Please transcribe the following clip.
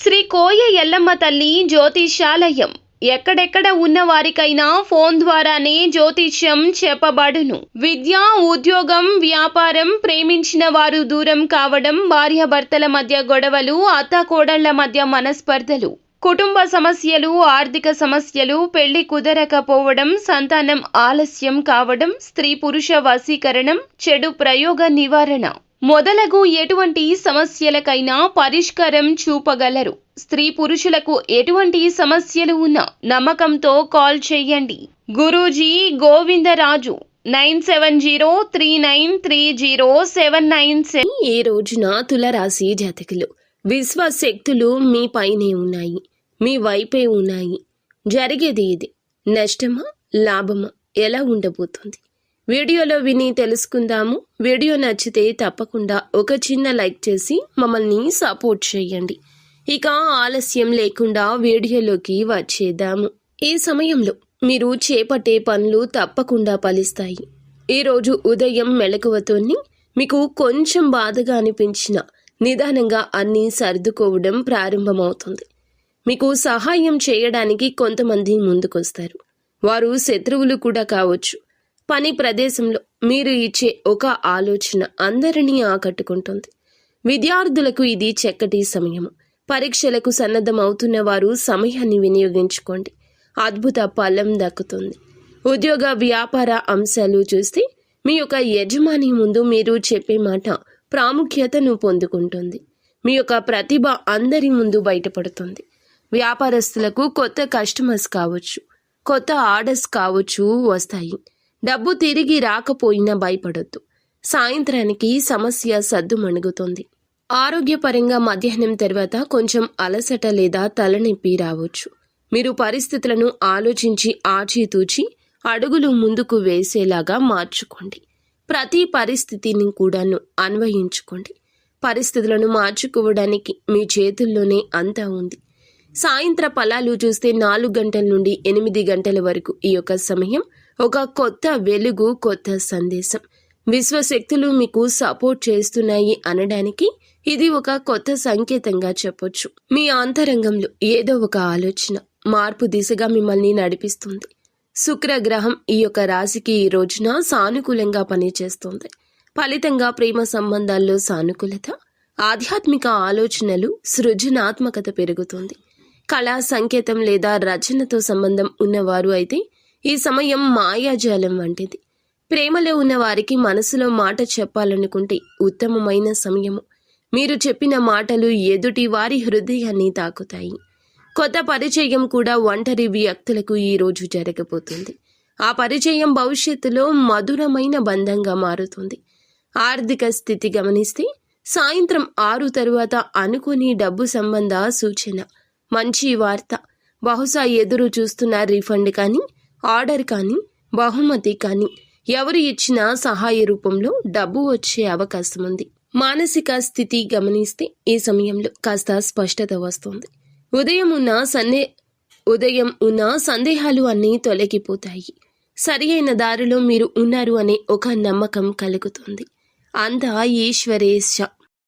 శ్రీ కోయ ఎల్లమ్మ తల్లి జ్యోతిషాలయం ఎక్కడెక్కడ ఉన్న వారికైనా ఫోన్ ద్వారానే జ్యోతిష్యం చెప్పబడును. విద్య, ఉద్యోగం, వ్యాపారం, ప్రేమించిన వారు దూరం కావడం, భార్యాభర్తల మధ్య గొడవలు, అత్తాకోడళ్ల మధ్య మనస్పర్ధలు, కుటుంబ సమస్యలు, ఆర్థిక సమస్యలు, పెళ్లి కుదరకపోవడం, సంతానం ఆలస్యం కావడం, స్త్రీ పురుష వశీకరణం, చెడు ప్రయోగ నివారణ మొదలగు ఎటువంటి సమస్యలకైనా పరిష్కారం చూపగలరు. స్త్రీ పురుషులకు ఎటువంటి సమస్యలు ఉన్నా నమ్మకంతో కాల్ చేయండి. గురూజీ గోవిందరాజు 9703930797. ఈ రోజున తులరాశి జాతకులు విశ్వశక్తులు మీ పైనే ఉన్నాయి, మీ వైపే ఉన్నాయి. జరిగేది ఇది. నష్టమా లాభమా ఎలా ఉండబోతుంది వీడియోలో విని తెలుసుకుందాము. వీడియో నచ్చితే తప్పకుండా ఒక చిన్న లైక్ చేసి మమ్మల్ని సపోర్ట్ చేయండి. ఇక ఆలస్యం లేకుండా వీడియోలోకి వచ్చేద్దాము. ఈ సమయంలో మీరు చేపట్టే పనులు తప్పకుండా ఫలిస్తాయి. ఈరోజు ఉదయం మెలకువతోని మీకు కొంచెం బాధగా అనిపించిన నిదానంగా అన్నీ సర్దుకోవడం ప్రారంభమవుతుంది. మీకు సహాయం చేయడానికి కొంతమంది ముందుకొస్తారు. వారు శత్రువులు కూడా కావచ్చు. పని ప్రదేశంలో మీరు ఇచ్చే ఒక ఆలోచన అందరినీ ఆకట్టుకుంటుంది. విద్యార్థులకు ఇది చక్కటి సమయము. పరీక్షలకు సన్నద్ధమవుతున్న వారు సమయాన్ని వినియోగించుకోండి. అద్భుత ఫలం దక్కుతుంది. ఉద్యోగ వ్యాపార అంశాలు చూస్తే మీ యొక్క యజమాని ముందు మీరు చెప్పే మాట ప్రాముఖ్యతను పొందుకుంటుంది. మీ యొక్క ప్రతిభ అందరి ముందు బయటపడుతుంది. వ్యాపారస్తులకు కొత్త కస్టమర్స్ కావచ్చు, కొత్త ఆర్డర్స్ కావచ్చు వస్తాయి. డబ్బు తిరిగి రాకపోయినా భయపడొద్దు. సాయంత్రానికి సమస్య సద్దుమణుగుతుంది. ఆరోగ్యపరంగా మధ్యాహ్నం తర్వాత కొంచెం అలసట లేదా తలనొప్పి రావచ్చు. మీరు పరిస్థితులను ఆలోచించి ఆచితూచి అడుగులు ముందుకు వేసేలాగా మార్చుకోండి. ప్రతి పరిస్థితిని కూడాను అన్వయించుకోండి. పరిస్థితులను మార్చుకోవడానికి మీ చేతుల్లోనే అంతా ఉంది. సాయంత్ర ఫలాలు చూస్తే 4 గంటల నుండి 8 గంటల వరకు ఈ యొక్క సమయం ఒక కొత్త వెలుగు, కొత్త సందేశం. విశ్వశక్తులు మీకు సపోర్ట్ చేస్తున్నాయి అనడానికి ఇది ఒక కొత్త సంకేతంగా చెప్పొచ్చు. మీ అంతరంగంలో ఏదో ఒక ఆలోచన మార్పు దిశగా మిమ్మల్ని నడిపిస్తుంది. శుక్రగ్రహం ఈ యొక్క రాశికి ఈ రోజున సానుకూలంగా పనిచేస్తుంది. ఫలితంగా ప్రేమ సంబంధాల్లో సానుకూలత, ఆధ్యాత్మిక ఆలోచనలు, సృజనాత్మకత పెరుగుతుంది. కళా సంకేతం లేదా రచనతో సంబంధం ఉన్నవారు అయితే ఈ సమయం మాయాజాలం వంటిది. ప్రేమలో ఉన్న వారికి మనసులో మాట చెప్పాలనుకుంటే ఉత్తమమైన సమయము. మీరు చెప్పిన మాటలు ఎదుటి వారి హృదయాన్ని తాకుతాయి. కొత్త పరిచయం కూడా ఒంటరి వ్యక్తులకు ఈ రోజు జరగబోతుంది. ఆ పరిచయం భవిష్యత్తులో మధురమైన బంధంగా మారుతుంది. ఆర్థిక స్థితి గమనిస్తే సాయంత్రం 6 తరువాత అనుకోని డబ్బు సంబంధ సూచన, మంచి వార్త, బహుశా ఎదురు చూస్తున్న రీఫండ్ కానీ, ఆర్డర్ కానీ, బహుమతి కానీ, ఎవరు ఇచ్చిన సహాయ రూపంలో డబ్బు వచ్చే అవకాశం ఉంది. మానసిక స్థితి గమనిస్తే ఈ సమయంలో కాస్త స్పష్టత వస్తుంది. ఉదయం ఉన్న సందేహాలు అన్నీ తొలగిపోతాయి. సరి అయిన దారిలో మీరు ఉన్నారు అనే ఒక నమ్మకం కలుగుతుంది. అంతా ఈశ్వరేశ